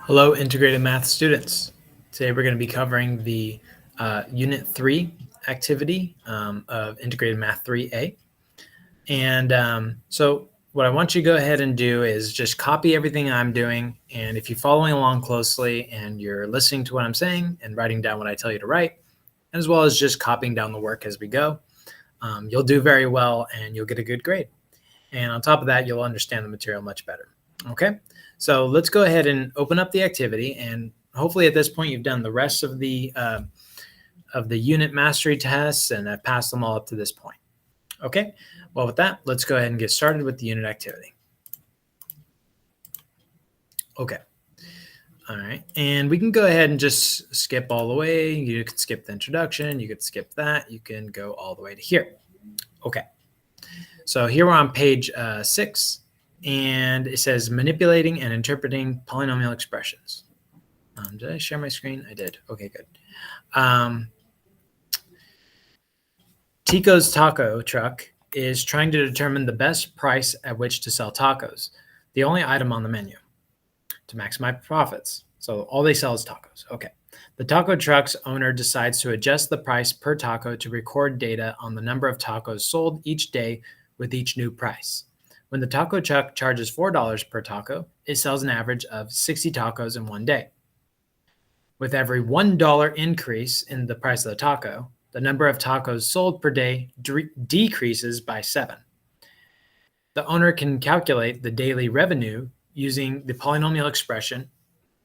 Hello, integrated math students. Today we're going to be covering the Unit 3 activity of integrated math 3A. And so what I want you to go ahead and do is just copy everything I'm doing. And if you're following along closely and you're listening to what I'm saying and writing down what I tell you to write, as well as just copying down the work as we go, you'll do very well and you'll get a good grade. And on top of that, you'll understand the material much better. Okay, so let's go ahead and open up the activity, and hopefully at this point you've done the rest of the unit mastery tests and have passed them all up to this point. Okay, well with that, let's go ahead and get started with the unit activity. Okay, all right, and we can go ahead and just skip all the way. You could skip the introduction, you could skip that, you can go all the way to here. Okay, so here we're on page 6. And it says manipulating and interpreting polynomial expressions. Did I share my screen? I did. Okay, good. Tico's taco truck is trying to determine the best price at which to sell tacos, the only item on the menu, to maximize profits. So all they sell is tacos. Okay. The taco truck's owner decides to adjust the price per taco to record data on the number of tacos sold each day with each new price. When the taco truck charges $4 per taco, it sells an average of 60 tacos in one day. With every $1 increase in the price of the taco, the number of tacos sold per day decreases by 7. The owner can calculate the daily revenue using the polynomial expression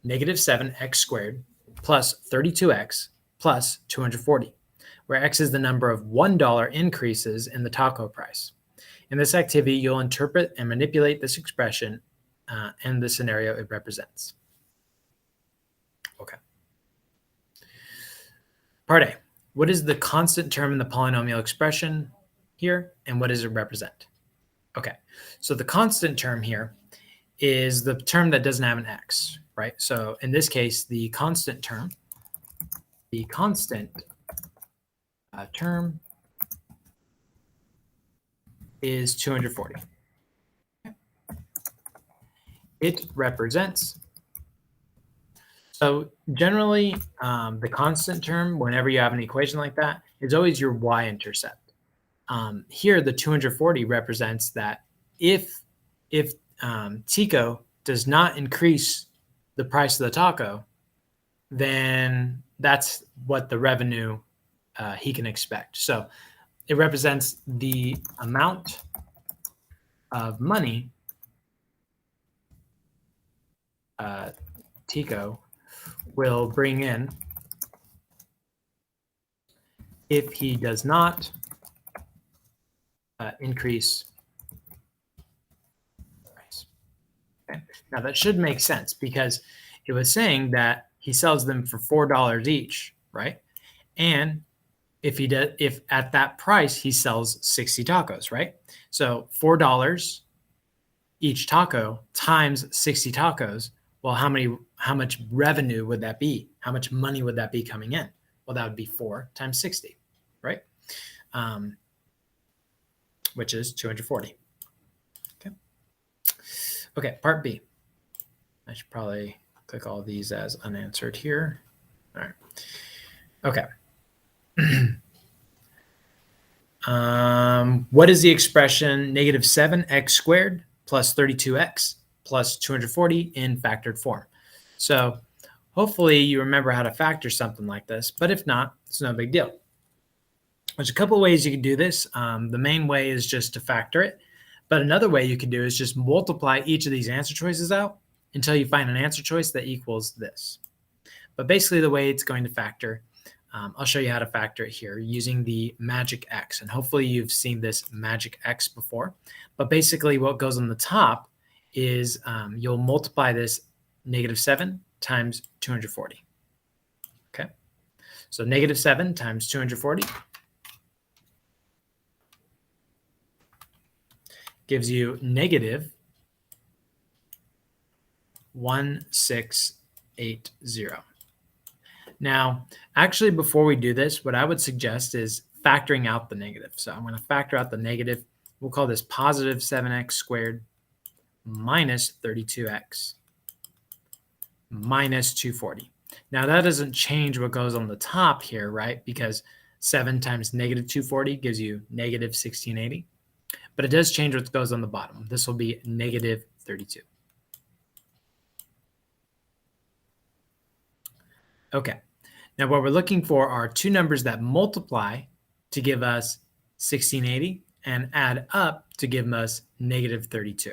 -7x squared plus 32x plus 240, where x is the number of $1 increases in the taco price. In this activity, you'll interpret and manipulate this expression and the scenario it represents. Okay. Part A. What is the constant term in the polynomial expression here, and what does it represent? Okay, so the constant term here is the term that doesn't have an x, right? So in this case, the constant term is 240. It represents, so generally the constant term, whenever you have an equation like that, is always your y-intercept. Here, the 240 represents that if Tico does not increase the price of the taco, then that's what the revenue he can expect. So it represents the amount of money Tico will bring in if he does not increase the price. Okay. Now that should make sense because it was saying that he sells them for $4 each, right? And if at that price he sells 60 tacos, right? So $4 each taco times 60 tacos. Well, how much revenue would that be? How much money would that be coming in? Well, that would be 4 times 60, right? Which is 240. Okay. Okay, part B. I should probably click all these as unanswered here. All right. Okay. What is the expression -7x squared plus 32x plus 240 in factored form? So hopefully you remember how to factor something like this, but if not, it's no big deal. There's a couple of ways you can do this. The main way is just to factor it, but another way you can do is just multiply each of these answer choices out until you find an answer choice that equals this. But basically the way it's going to factor, I'll show you how to factor it here using the magic X. And hopefully you've seen this magic X before. But basically what goes on the top is you'll multiply this -7 times 240. Okay, so -7 times 240 gives you -1680. Now, actually, before we do this, what I would suggest is factoring out the negative. So I'm going to factor out the negative. We'll call this +7x squared minus 32x minus 240. Now that doesn't change what goes on the top here, right? Because 7 times negative 240 gives you negative 1680. But it does change what goes on the bottom. This will be negative 32. Okay. Now what we're looking for are two numbers that multiply to give us 1680 and add up to give us negative 32.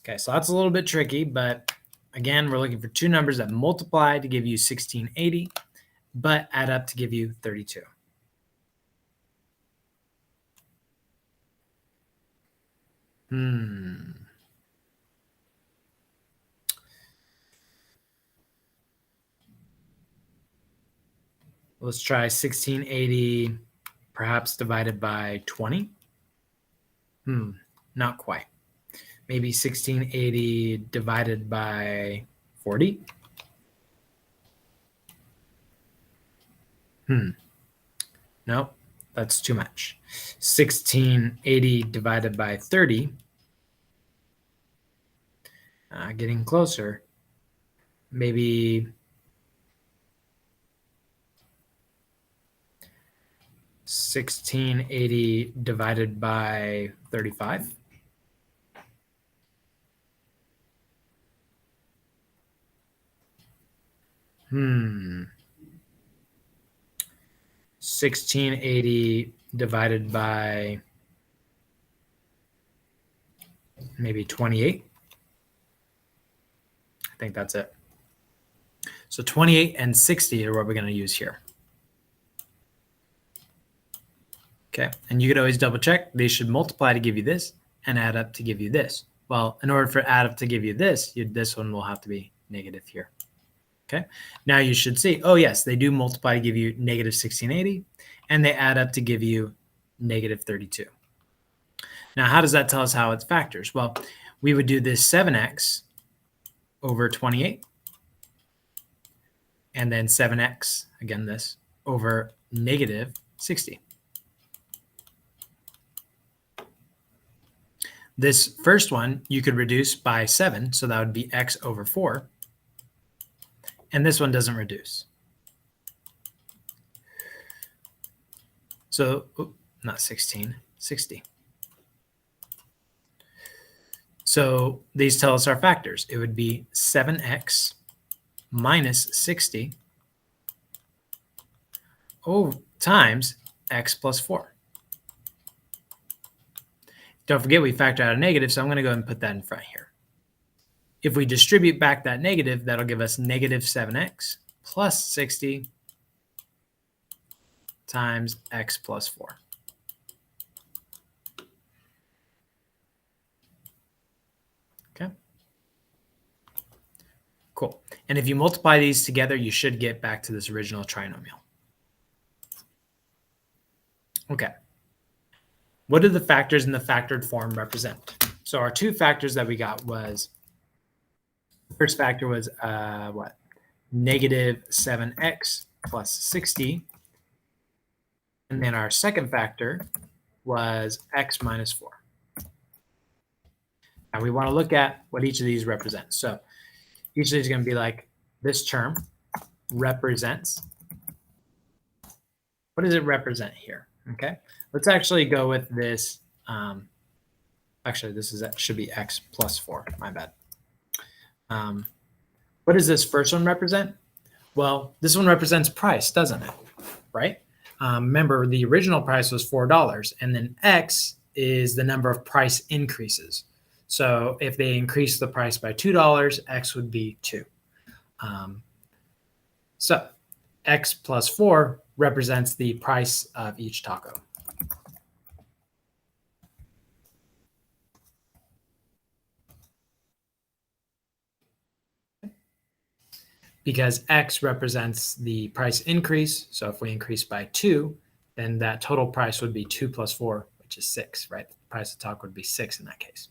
Okay, so that's a little bit tricky, but again, we're looking for two numbers that multiply to give you 1680, but add up to give you 32. Let's try 1680 perhaps divided by 20. Not quite. Maybe 1680 divided by 40. Nope, that's too much. 1680 divided by 30. Getting closer. Maybe 1680 divided by 35. Hmm. 1680 divided by maybe 28. I think that's it. So 28 and 60 are what we're going to use here. Okay, and you could always double check. They should multiply to give you this and add up to give you this. Well, in order for add up to give you this, this one will have to be negative here. Okay, now you should see, oh yes, they do multiply to give you negative 1680, and they add up to give you negative 32. Now, how does that tell us how it's factors? Well, we would do this 7x over 28, and then 7x, again this, over negative 60. This first one you could reduce by 7, so that would be x over 4. And this one doesn't reduce. So, not 16, 60. So these tell us our factors. It would be 7x minus 60 times x plus 4. Don't forget we factor out a negative, so I'm going to go ahead and put that in front here. If we distribute back that negative, that'll give us negative 7x plus 60 times x plus 4. Okay. Cool. And if you multiply these together, you should get back to this original trinomial. Okay. What do the factors in the factored form represent? So our two factors that we got was, the first factor was what? Negative 7x plus 60. And then our second factor was x minus 4. Now we want to look at what each of these represents. So each of these is going to be like this term represents. What does it represent here? Okay, let's actually go with this. Actually, should be x plus 4. My bad. What does this first one represent? Well, this one represents price, doesn't it? Right? Remember, the original price was $4, and then x is the number of price increases. So if they increase the price by $2, x would be 2. So x plus 4 represents the price of each taco. Because x represents the price increase. So if we increase by 2, then that total price would be 2 plus 4, which is 6, right? The price of taco would be 6 in that case.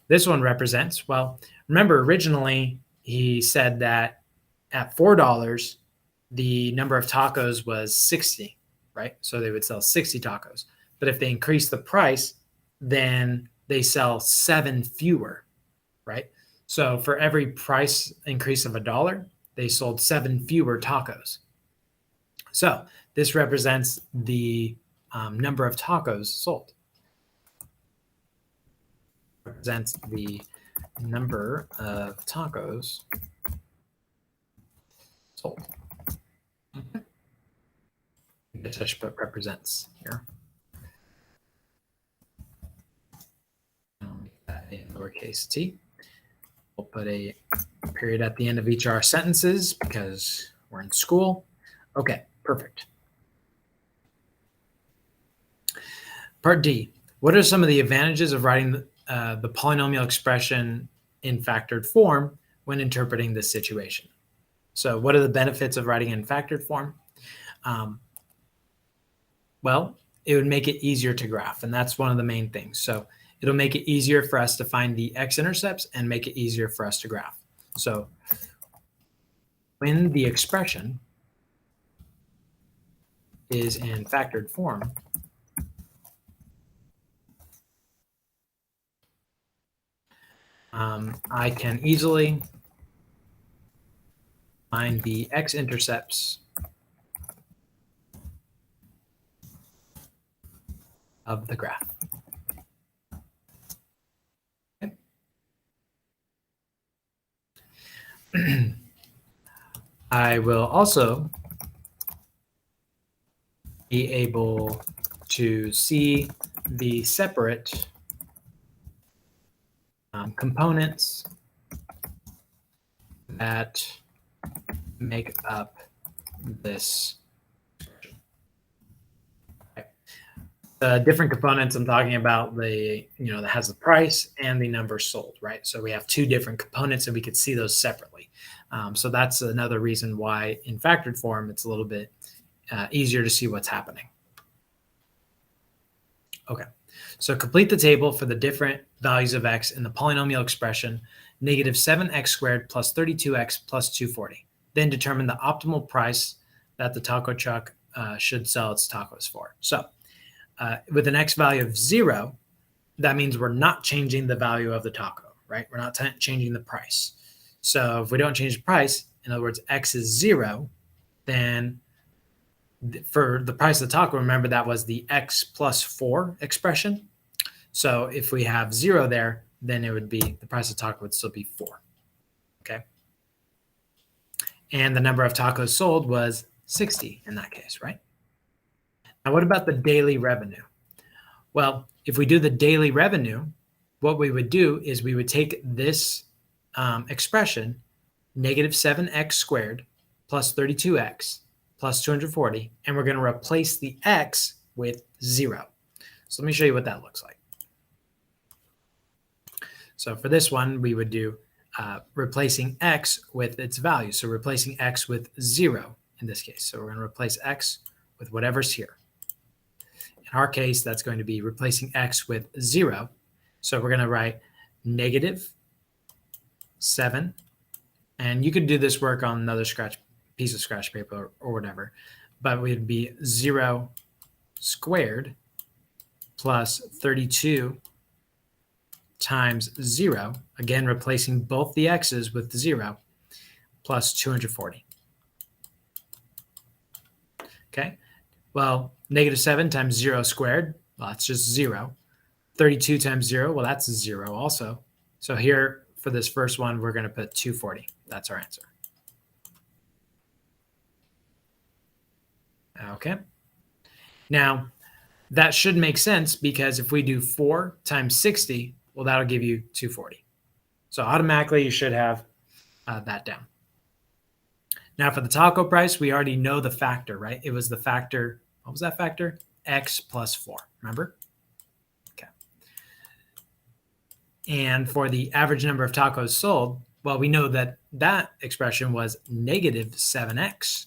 This one represents, well, remember originally he said that at $4, the number of tacos was 60, right? So they would sell 60 tacos. But if they increase the price, then they sell 7 fewer, right? So for every price increase of $1, they sold 7 fewer tacos. So this represents the number of tacos sold. Represents the number of tacos sold. Okay. I should put represents here. That in lowercase t. We'll put a period at the end of each of our sentences because we're in school. Okay, perfect. Part D. What are some of the advantages of writing the polynomial expression in factored form when interpreting this situation? So what are the benefits of writing in factored form? Well, it would make it easier to graph, and that's one of the main things. So it'll make it easier for us to find the x-intercepts and make it easier for us to graph. So when the expression is in factored form, I can easily find the x-intercepts of the graph. Okay. I will also be able to see the separate components that make up this. The different components I'm talking about, that has the price and the number sold, right? So we have two different components and we could see those separately. So that's another reason why in factored form, it's a little bit easier to see what's happening. Okay, so complete the table for the different values of x in the polynomial expression, negative 7x squared plus 32x plus 240. Then determine the optimal price that the taco truck should sell its tacos for. So with an x value of 0, that means we're not changing the value of the taco, right? We're not changing the price. So if we don't change the price, in other words, x is 0, then for the price of the taco, remember that was the x plus 4 expression. So if we have 0 there, then it would be, the price of the taco would still be 4, okay? And the number of tacos sold was 60 in that case, right? Now, what about the daily revenue? Well, if we do the daily revenue, what we would do is we would take this expression, negative 7x squared plus 32x plus 240, and we're going to replace the x with 0. So let me show you what that looks like. So for this one, we would do replacing x with its value. So replacing x with 0 in this case. So we're going to replace x with whatever's here. In our case, that's going to be replacing x with 0. So we're going to write negative 7. And you could do this work on another piece of scratch paper or whatever. But it would be 0 squared plus 32 times 0. Again, replacing both the x's with 0 plus 240. Okay. Well, negative 7 times 0 squared, well, that's just 0. 32 times 0, well, that's 0 also. So here, for this first one, we're going to put 240. That's our answer. Okay. Now, that should make sense because if we do 4 times 60, well, that'll give you 240. So automatically, you should have that down. Now, for the taco price, we already know the factor, right? It was the factor. What was that factor? X plus 4, remember? Okay. And for the average number of tacos sold, well, we know that that expression was negative 7x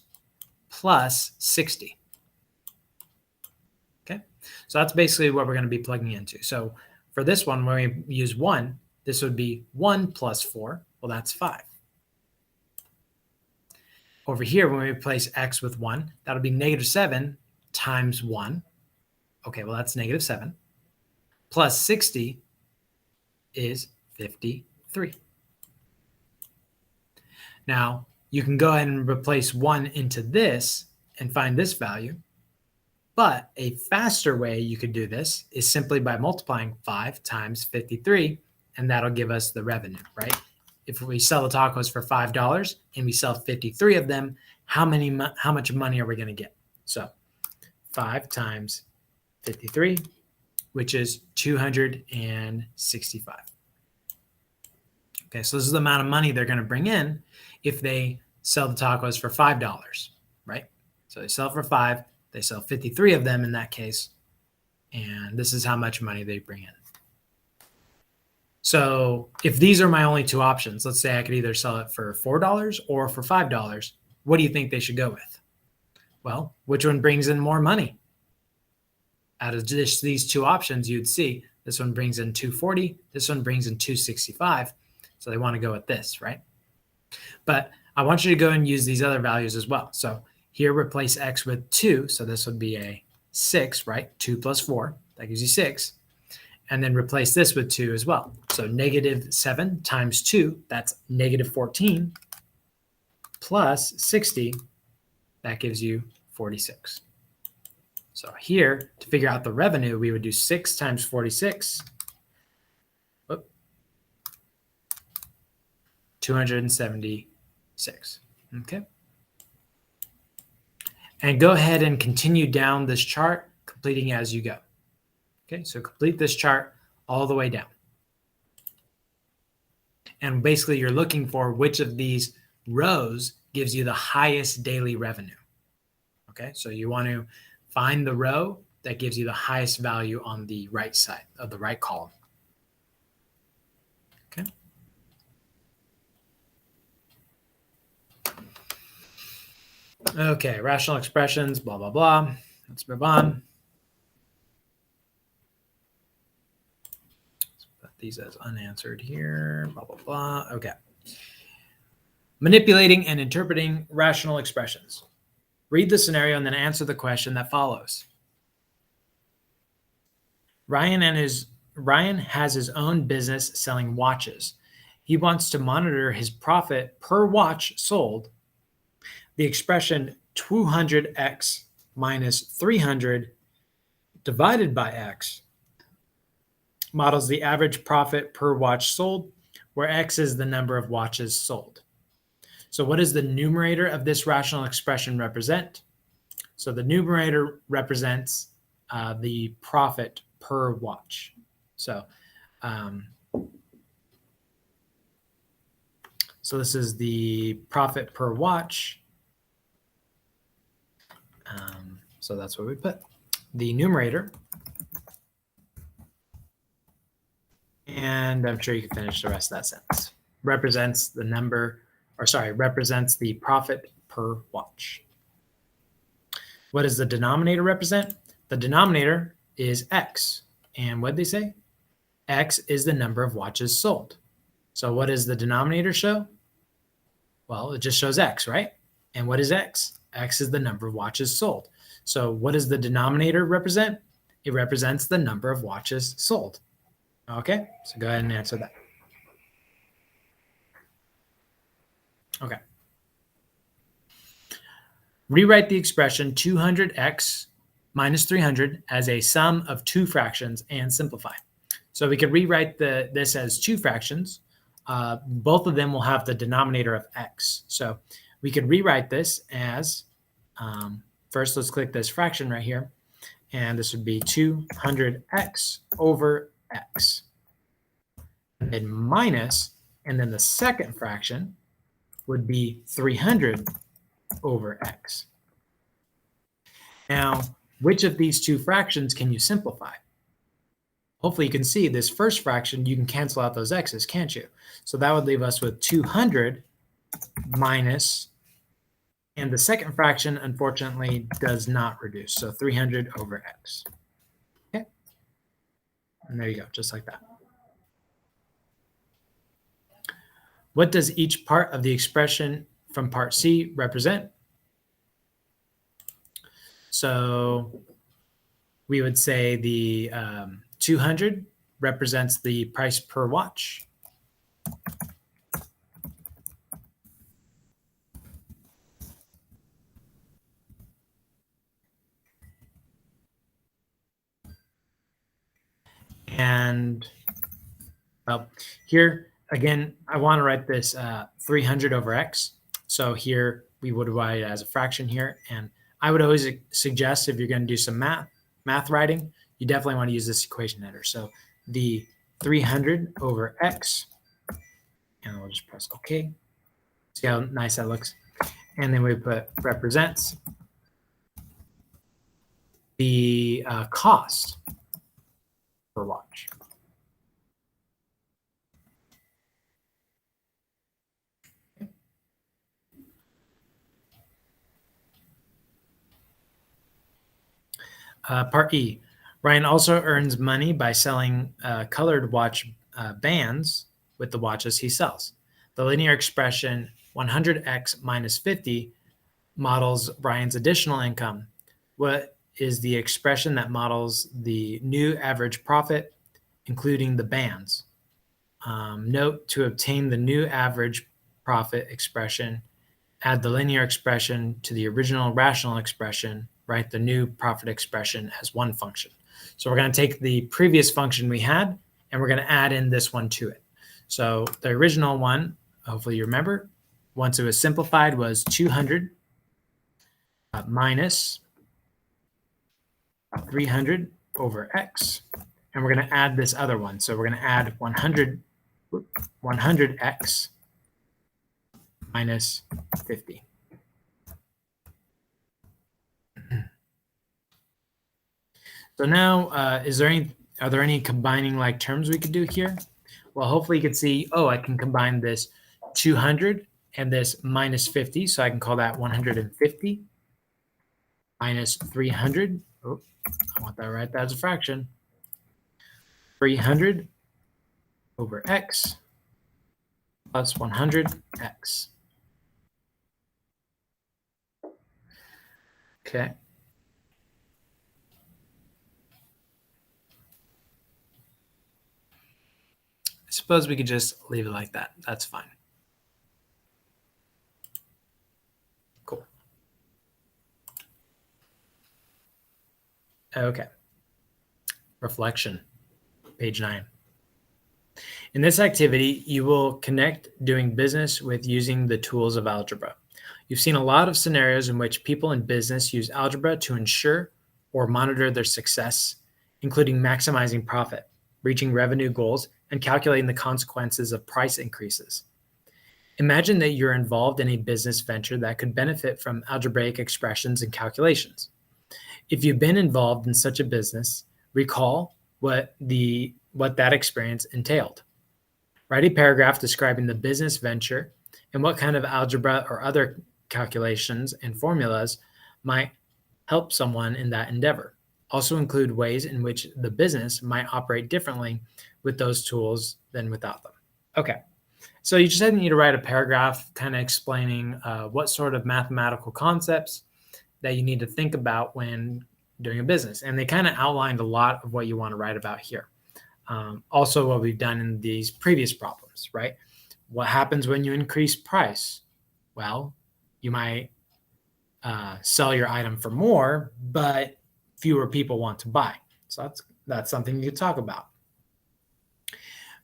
plus 60. Okay. So that's basically what we're going to be plugging into. So for this one, when we use 1, this would be 1 plus 4. Well, that's 5. Over here, when we replace x with 1, that'll be negative 7 times 1. Okay, well, that's negative 7. Plus 60 is 53. Now, you can go ahead and replace 1 into this and find this value. But a faster way you could do this is simply by multiplying 5 times 53, and that'll give us the revenue, right? If we sell the tacos for $5 and we sell 53 of them, how much money are we going to get? So 5 times 53, which is 265. Okay, so this is the amount of money they're going to bring in if they sell the tacos for $5, right? So they sell for 5. They sell 53 of them in that case, and this is how much money they bring in. So if these are my only two options, let's say I could either sell it for $4 or for $5, what do you think they should go with? Well, which one brings in more money? Out of just these two options, you'd see this one brings in 240, this one brings in 265. So they want to go with this, right? But I want you to go and use these other values as well. So here, replace x with 2. So this would be a 6, right? 2 plus 4. That gives you 6. And then replace this with 2 as well. So negative 7 times 2, that's negative 14, plus 60, that gives you 46. So here, to figure out the revenue, we would do 6 times 46, 276. Okay. And go ahead and continue down this chart, completing as you go. Okay, so complete this chart all the way down. And basically, you're looking for which of these rows gives you the highest daily revenue. Okay, so you want to find the row that gives you the highest value on the right side of the right column. Okay. Okay, rational expressions, blah, blah, blah. Let's move on. Let's put these as unanswered here, blah, blah, blah. Okay. Manipulating and interpreting rational expressions. Read the scenario and then answer the question that follows. Ryan has his own business selling watches. He wants to monitor his profit per watch sold. The expression 200x minus 300 divided by x models the average profit per watch sold, where x is the number of watches sold. So what does the numerator of this rational expression represent? So the numerator represents the profit per watch. So, so this is the profit per watch. So that's what we put. The numerator, and I'm sure you can finish the rest of that sentence, represents the represents the profit per watch. What does the denominator represent? The denominator is x. And what did they say? X is the number of watches sold. So what does the denominator show? Well, it just shows x, right? And what is x? X is the number of watches sold. So what does the denominator represent? It represents the number of watches sold. Okay, so go ahead and answer that. Okay. Rewrite the expression 200x minus 300 as a sum of two fractions and simplify. So we could rewrite this as two fractions. Both of them will have the denominator of x. So we could rewrite this as, first let's click this fraction right here. And this would be 200x over x. And then minus, and then the second fraction would be 300 over x. Now, which of these two fractions can you simplify? Hopefully you can see this first fraction, you can cancel out those x's, can't you? So that would leave us with 200 minus, and the second fraction, unfortunately, does not reduce. So 300 over x. Okay. And there you go, just like that. What does each part of the expression from part C represent? So we would say the 200 represents the price per watch. And well, here again, I want to write this 300 over x. So here we would write it as a fraction here. And I would always suggest if you're going to do some math writing, you definitely want to use this equation editor. So the 300 over x, and we'll just press OK. See how nice that looks? And then we put represents the cost per watch. Part E, Ryan also earns money by selling colored watch bands with the watches he sells. The linear expression 100x minus 50 models Ryan's additional income. What is the expression that models the new average profit, including the bands? Note, to obtain the new average profit expression, add the linear expression to the original rational expression, write the new profit expression as one function. So we're going to take the previous function we had, and we're going to add in this one to it. So the original one, hopefully you remember, once it was simplified, was 200 minus 300 over x. And we're going to add this other one. So we're going to add 100x minus 50. So now, are there any combining like terms we could do here? Well, hopefully you can see, oh, I can combine this 200 and this minus 50. So I can call that 150 minus 300. Oh, I want that right. That's a fraction. 300 over x plus 100x. Okay. I suppose we could just leave it like that. That's fine. Cool. Okay. Reflection, page 9. In this activity, you will connect doing business with using the tools of algebra. You've seen a lot of scenarios in which people in business use algebra to ensure or monitor their success, including maximizing profit, reaching revenue goals, and calculating the consequences of price increases. Imagine that you're involved in a business venture that could benefit from algebraic expressions and calculations. If you've been involved in such a business, recall what that experience entailed. Write a paragraph describing the business venture and what kind of algebra or other calculations and formulas might help someone in that endeavor. Also include ways in which the business might operate differently with those tools than without them. Okay, so you just need to write a paragraph kind of explaining what sort of mathematical concepts that you need to think about when doing a business. And they kind of outlined a lot of what you want to write about here. Also what we've done in these previous problems, right? What happens when you increase price? Well, you might sell your item for more, but fewer people want to buy. So that's something you could talk about.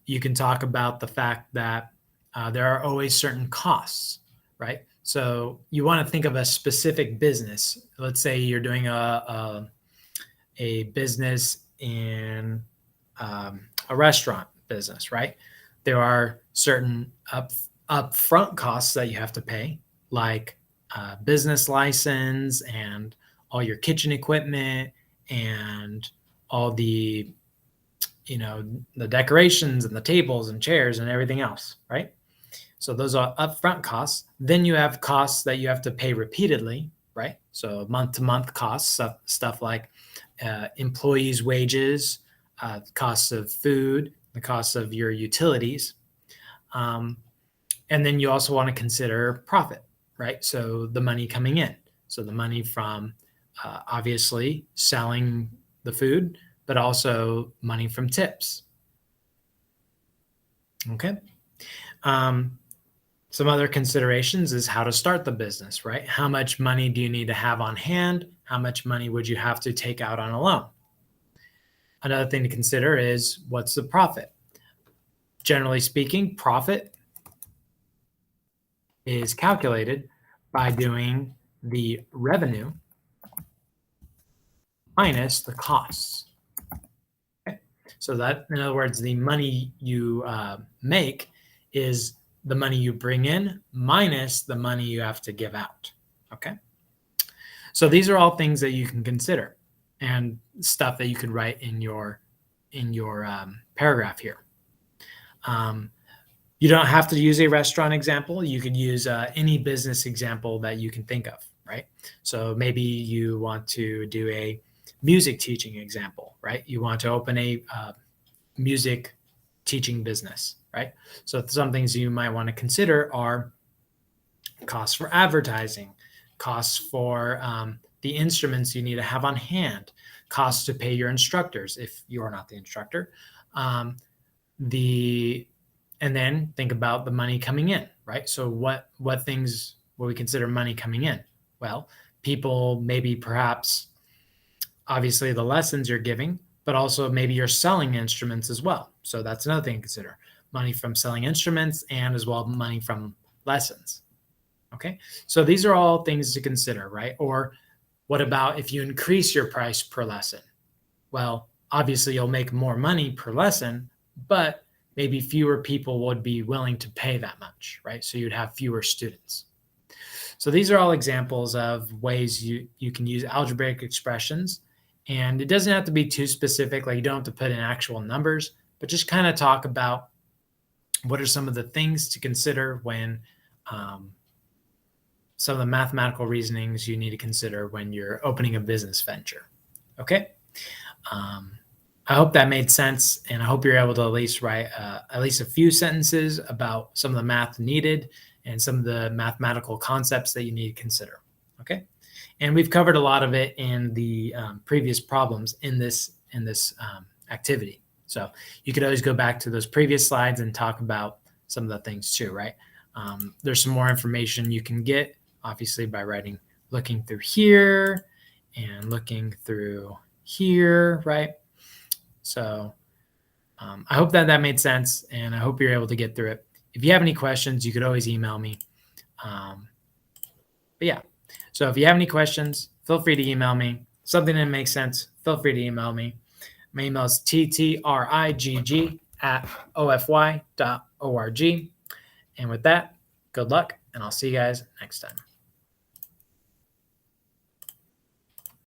You can talk about the fact that there are always certain costs, right? So you want to think of a specific business. Let's say you're doing a business in a restaurant business, right? There are certain upfront costs that you have to pay, like business license and all your kitchen equipment and all the the decorations and the tables and chairs and everything else, right? So those are upfront costs. Then you have costs that you have to pay repeatedly, right? So month-to-month costs, stuff like employees' wages, costs of food, the costs of your utilities. And then you also want to consider profit, right? So the money coming in. So the money from obviously selling the food, but also money from tips. Okay. Some other considerations is how to start the business, right? How much money do you need to have on hand? How much money would you have to take out on a loan? Another thing to consider is what's the profit? Generally speaking, profit is calculated by doing the revenue minus the costs. Okay? So that, in other words, the money you make is the money you bring in minus the money you have to give out. Okay. So these are all things that you can consider and stuff that you could write in your paragraph here. You don't have to use a restaurant example. You could use any business example that you can think of, right? So maybe you want to do a music teaching example, right? You want to open a music teaching business, right? So some things you might want to consider are costs for advertising, costs for the instruments you need to have on hand, costs to pay your instructors if you're not the instructor, and then think about the money coming in, right? So what things will we consider money coming in? Well, people maybe perhaps obviously the lessons you're giving, but also maybe you're selling instruments as well. So that's another thing to consider. Money from selling instruments and as well money from lessons. Okay, so these are all things to consider, right? Or what about if you increase your price per lesson? Well, obviously you'll make more money per lesson, but maybe fewer people would be willing to pay that much, right? So you'd have fewer students. So these are all examples of ways you can use algebraic expressions. And it doesn't have to be too specific, like you don't have to put in actual numbers, but just kind of talk about what are some of the things to consider when some of the mathematical reasonings you need to consider when you're opening a business venture. Okay. I hope that made sense, and I hope you're able to at least write at least a few sentences about some of the math needed and some of the mathematical concepts that you need to consider. Okay, and we've covered a lot of it in the previous problems in this activity. So you could always go back to those previous slides and talk about some of the things too, right? There's some more information you can get, obviously, by looking through here and looking through here, right? So I hope that made sense, and I hope you're able to get through it. If you have any questions, you could always email me. But yeah, so if you have any questions, feel free to email me. Something that makes sense, feel free to email me. My email is ttrigg@ofy.org. And with that, good luck, and I'll see you guys next time.